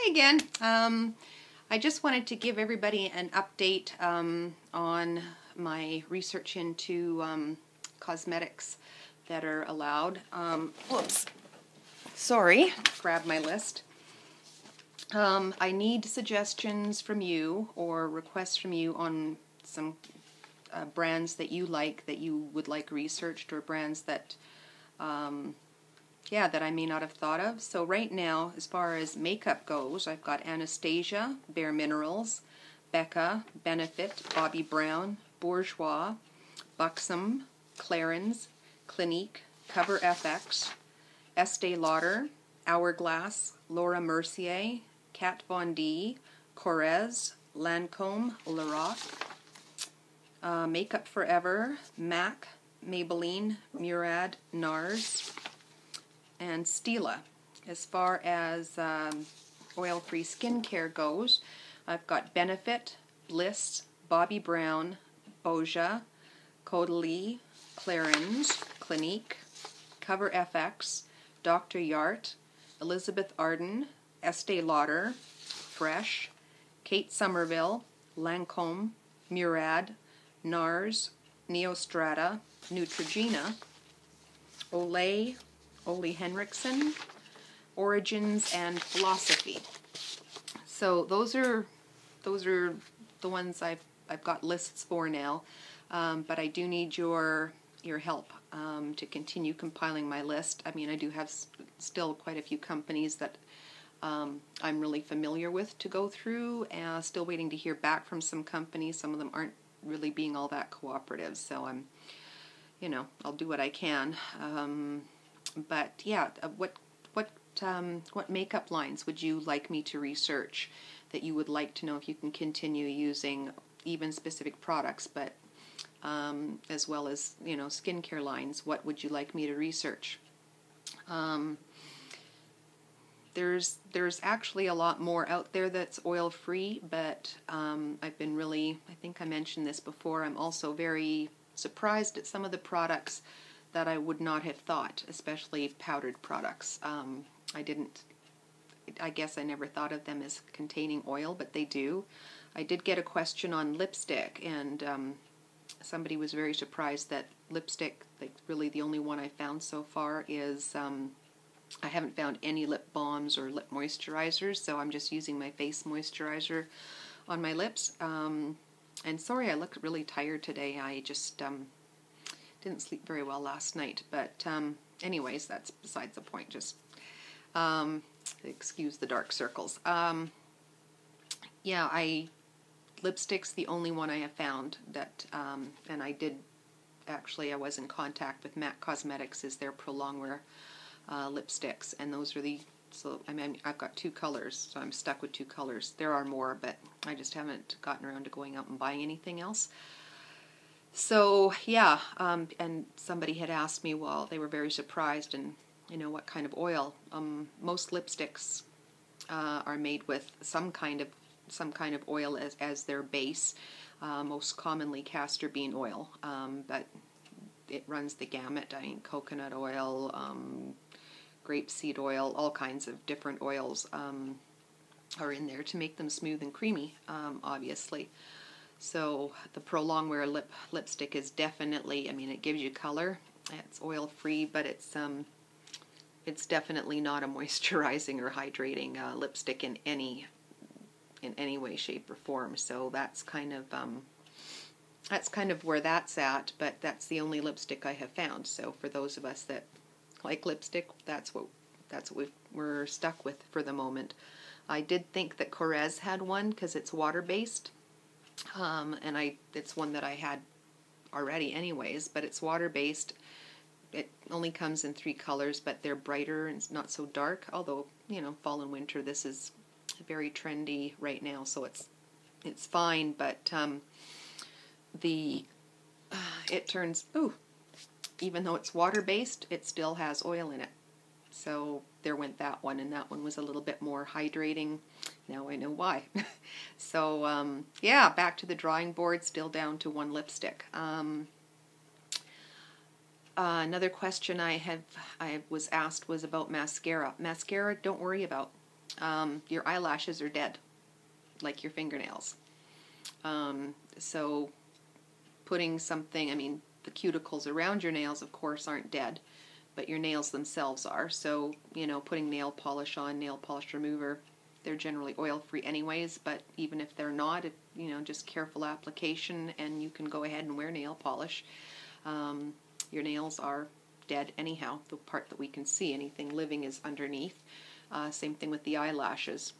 Hi again. I just wanted to give everybody an update on my research into cosmetics that are allowed. Whoops. Sorry. Grab my list. I need suggestions from you or requests from you on some brands that you like, that you would like researched, or brands that that I may not have thought of. So right now, as far as makeup goes, I've got Anastasia, Bare Minerals, Becca, Benefit, Bobbi Brown, Bourjois, Buxom, Clarins, Clinique, Cover FX, Estee Lauder, Hourglass, Laura Mercier, Kat Von D, Korres, Lancome, Lorac, Makeup Forever, MAC, Maybelline, Murad, NARS, and Stila. As far as oil-free skincare goes, I've got Benefit, Bliss, Bobbi Brown, Boscia, Caudalie, Clarins, Clinique, Cover FX, Dr. Yart, Elizabeth Arden, Estee Lauder, Fresh, Kate Somerville, Lancome, Murad, NARS, Neostrata, Neutrogena, Olay, Ole Henriksen, Origins, and Philosophy. So those are the ones I've got lists for now, but I do need your help to continue compiling my list. I mean, I do have still quite a few companies that I'm really familiar with to go through, and still waiting to hear back from some companies. Some of them aren't really being all that cooperative, so I'm, I'll do what I can. But yeah, what makeup lines would you like me to research, that you would like to know if you can continue using even specific products, but as well as skincare lines? What would you like me to research? There's actually a lot more out there that's oil free, but I've been really, I think I mentioned this before, I'm also very surprised at some of the products that I would not have thought, especially powdered products. I guess I never thought of them as containing oil, but they do. I did get a question on lipstick, and somebody was very surprised that lipstick, like really the only one I found so far is, I haven't found any lip balms or lip moisturizers, so I'm just using my face moisturizer on my lips. And sorry, I look really tired today. I just didn't sleep very well last night, but anyways, that's besides the point. Just excuse the dark circles. Lipstick's the only one I have found that, and I was in contact with MAC Cosmetics, is their Prolong Wear lipsticks, and those are I've got two colors, so I'm stuck with two colors. There are more, but I just haven't gotten around to going out and buying anything else. So yeah, and somebody had asked me, well, they were very surprised, and what kind of oil. Most lipsticks are made with some kind of oil as their base. Most commonly castor bean oil, but it runs the gamut. I mean, coconut oil, grapeseed oil, all kinds of different oils are in there to make them smooth and creamy, obviously. So the Prolong Wear lipstick is definitely, I mean, it gives you color. It's oil free, but it's definitely not a moisturizing or hydrating lipstick in any way, shape, or form. So that's kind of where that's at. But that's the only lipstick I have found. So for those of us that like lipstick, that's what we're stuck with for the moment. I did think that Korres had one because it's water based. And it's one that I had already anyways, but it's water-based. It only comes in 3 colors, but they're brighter and not so dark, although, fall and winter, this is very trendy right now, so it's fine, but it turns, even though it's water-based, it still has oil in it. So there went that one, and that one was a little bit more hydrating. Now I know why. So yeah, back to the drawing board, still down to one lipstick. Another question I was asked was about mascara. Mascara, don't worry about. your eyelashes are dead, like your fingernails. So putting something, I mean, the cuticles around your nails, of course, aren't dead, but your nails themselves are. So, you know, putting nail polish on, nail polish remover, they're generally oil-free anyways, but even if they're not, you know, just careful application, and you can go ahead and wear nail polish. Your nails are dead anyhow. The part that we can see, anything living is underneath. Same thing with the eyelashes.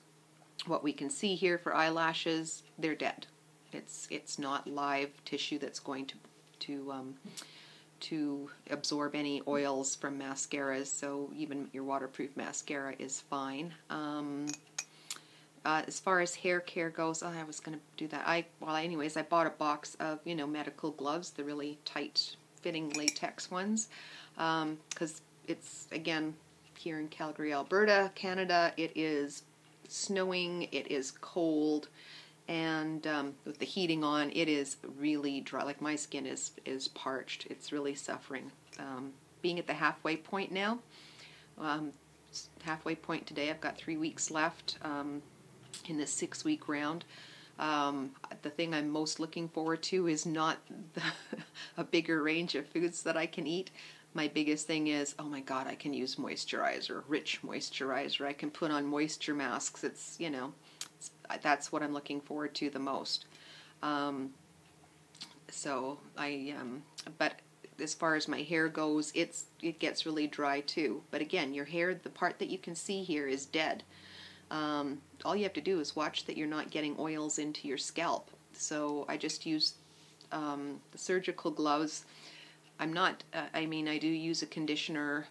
What we can see here for eyelashes, they're dead. It's not live tissue that's going to absorb any oils from mascaras, so even your waterproof mascara is fine. As far as hair care goes, I was going to do that. I bought a box of, you know, medical gloves, the really tight fitting latex ones, because it's, again, here in Calgary, Alberta, Canada, it is snowing, it is cold, and with the heating on, it is really dry. Like, my skin is parched. It's really suffering. Being at the halfway point now, halfway point today, I've got 3 weeks left in this 6-week round. The thing I'm most looking forward to is not a bigger range of foods that I can eat. My biggest thing is, oh my God, I can use moisturizer, rich moisturizer. I can put on moisture masks. It's, you know, that's what I'm looking forward to the most. But as far as my hair goes, it gets really dry too. But again, your hair, the part that you can see here, is dead. All you have to do is watch that you're not getting oils into your scalp. So I just use the surgical gloves. I'm not, I mean, I do use a conditioner,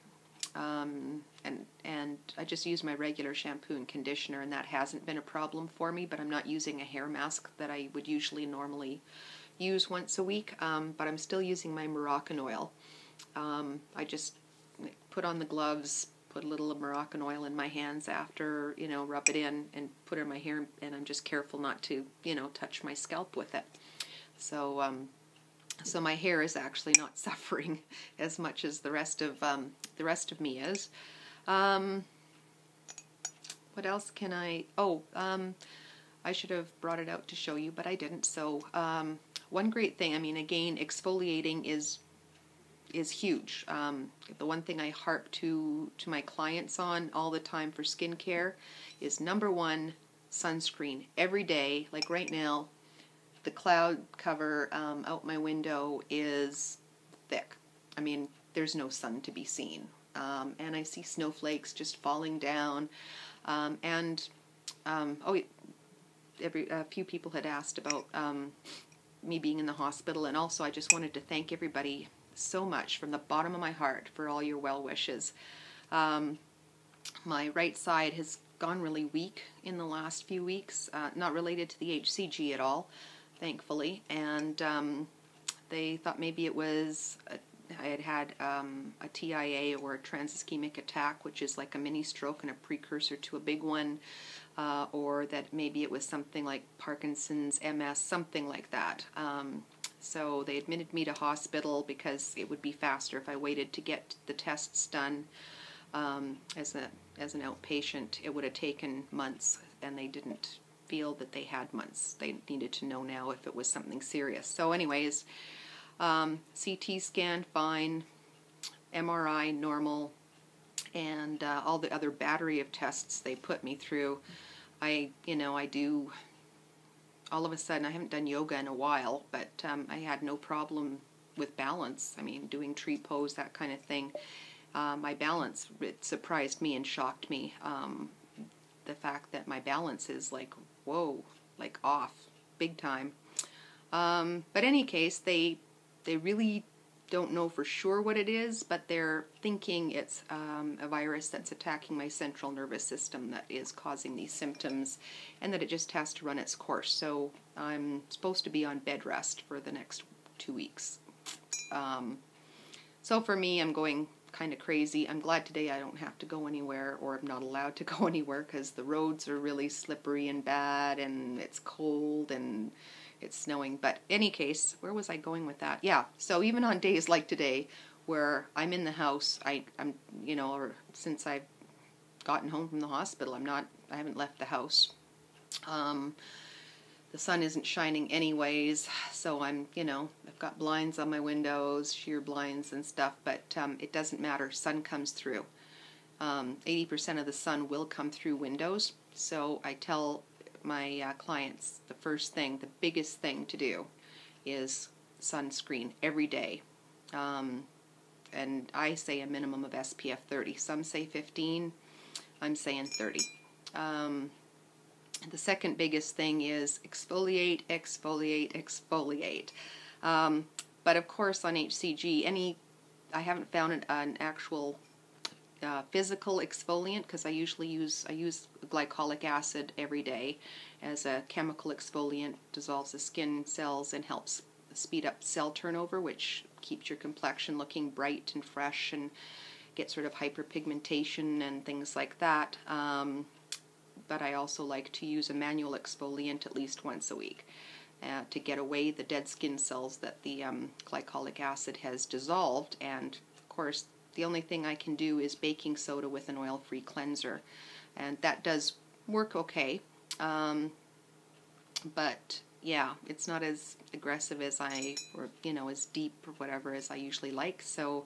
and I just use my regular shampoo and conditioner, and that hasn't been a problem for me, but I'm not using a hair mask that I would usually normally use once a week, but I'm still using my Moroccan oil. I just put on the gloves, put a little Moroccan oil in my hands after, you know, rub it in and put it in my hair, and I'm just careful not to, you know, touch my scalp with it. So my hair is actually not suffering as much as the rest of me is. What else can I? I should have brought it out to show you, but I didn't. So one great thing, I mean, again, exfoliating is huge. The one thing I harp to my clients on all the time for skincare is, number one, sunscreen every day. Like right now, the cloud cover out my window is thick. I mean, there's no sun to be seen. And I see snowflakes just falling down. A few people had asked about me being in the hospital, and also I just wanted to thank everybody so much from the bottom of my heart for all your well wishes. My right side has gone really weak in the last few weeks, not related to the HCG at all, thankfully, and they thought maybe it was I had a TIA, or a transischemic attack, which is like a mini stroke and a precursor to a big one, or that maybe it was something like Parkinson's, MS, something like that. So they admitted me to hospital because it would be faster if I waited to get the tests done. As an outpatient, it would have taken months, and they didn't feel that they had months. They needed to know now if it was something serious. So anyways, CT scan, fine, MRI, normal, and all the other battery of tests they put me through. I do, all of a sudden, I haven't done yoga in a while, but I had no problem with balance. I mean, doing tree pose, that kind of thing. My balance, it surprised me and shocked me. The fact that my balance is like, whoa, like off, big time. But any case, they really don't know for sure what it is, but they're thinking it's a virus that's attacking my central nervous system that is causing these symptoms, and that it just has to run its course. So I'm supposed to be on bed rest for the next 2 weeks. So for me, I'm going kind of crazy. I'm glad today I don't have to go anywhere, or I'm not allowed to go anywhere, because the roads are really slippery and bad, and it's cold and it's snowing. But any case, where was I going with that? Yeah, so even on days like today where I'm in the house, I'm or since I've gotten home from the hospital, I'm not I haven't left the house. The sun isn't shining anyways, so I'm, I've got blinds on my windows, sheer blinds and stuff, but it doesn't matter. Sun comes through. 80% of the sun will come through windows, so I tell my clients the biggest thing to do is sunscreen every day. And I say a minimum of SPF 30. Some say 15. I'm saying 30. The second biggest thing is exfoliate, exfoliate, exfoliate. But of course on HCG, I haven't found an actual physical exfoliant, because I use glycolic acid every day as a chemical exfoliant. Dissolves the skin cells and helps speed up cell turnover, which keeps your complexion looking bright and fresh and gets rid of hyperpigmentation and things like that. But I also like to use a manual exfoliant at least once a week to get away the dead skin cells that the glycolic acid has dissolved. And of course, the only thing I can do is baking soda with an oil-free cleanser, and that does work okay. But yeah, it's not as aggressive as as deep or whatever as I usually like. So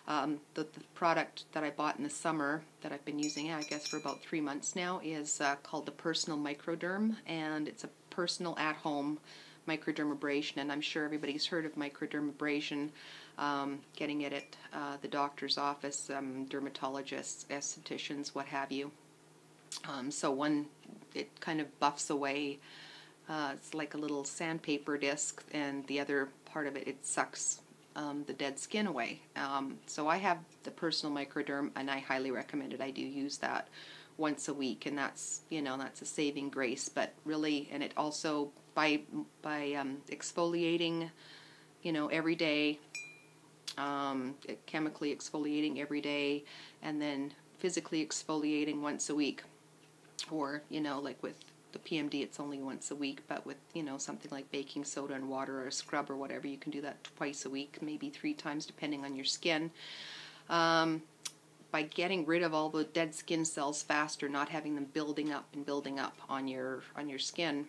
the product that I bought in the summer that I've been using, I guess, for about 3 months now, is called the Personal Microderm, and it's a personal at-home microdermabrasion, and I'm sure everybody's heard of microdermabrasion, getting it at the doctor's office, dermatologists, estheticians, what have you. So it kind of buffs away, it's like a little sandpaper disc, and the other part of it sucks the dead skin away. So I have the Personal Microderm, and I highly recommend it. I do use that once a week, and that's a saving grace. But really, and it also by exfoliating, every day, chemically exfoliating every day, and then physically exfoliating once a week, or like with the PMD, it's only once a week, but with something like baking soda and water or a scrub or whatever, you can do that twice a week, maybe 3 times depending on your skin. By getting rid of all the dead skin cells faster, not having them building up on your skin,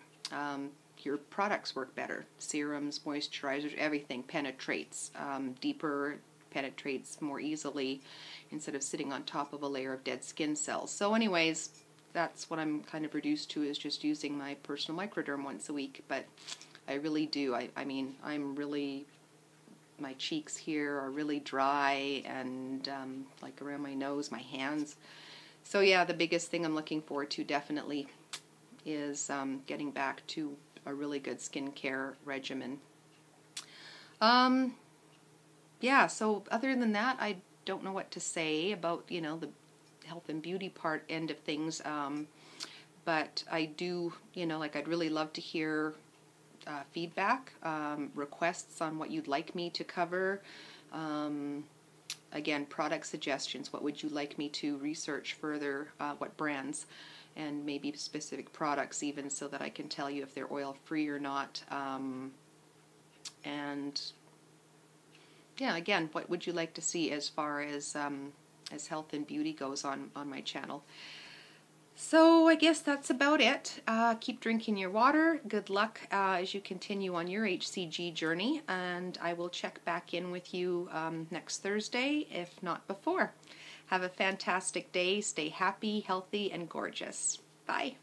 your products work better. Serums, moisturizers, everything penetrates deeper, penetrates more easily, instead of sitting on top of a layer of dead skin cells. So anyways, that's what I'm kind of reduced to, is just using my Personal Microderm once a week. But I really do, I'm really, my cheeks here are really dry, and like around my nose, my hands. So yeah, the biggest thing I'm looking forward to definitely is getting back to a really good skincare regimen. Yeah, so other than that, I don't know what to say about, the health and beauty end of things, but I do, I'd really love to hear feedback, requests on what you'd like me to cover. Again, product suggestions. What would you like me to research further? What brands, and maybe specific products even, so that I can tell you if they're oil-free or not. And yeah, again, what would you like to see as far as health and beauty goes on my channel? So I guess that's about it. Keep drinking your water. Good luck as you continue on your HCG journey, and I will check back in with you next Thursday, if not before. Have a fantastic day. Stay happy, healthy, and gorgeous. Bye.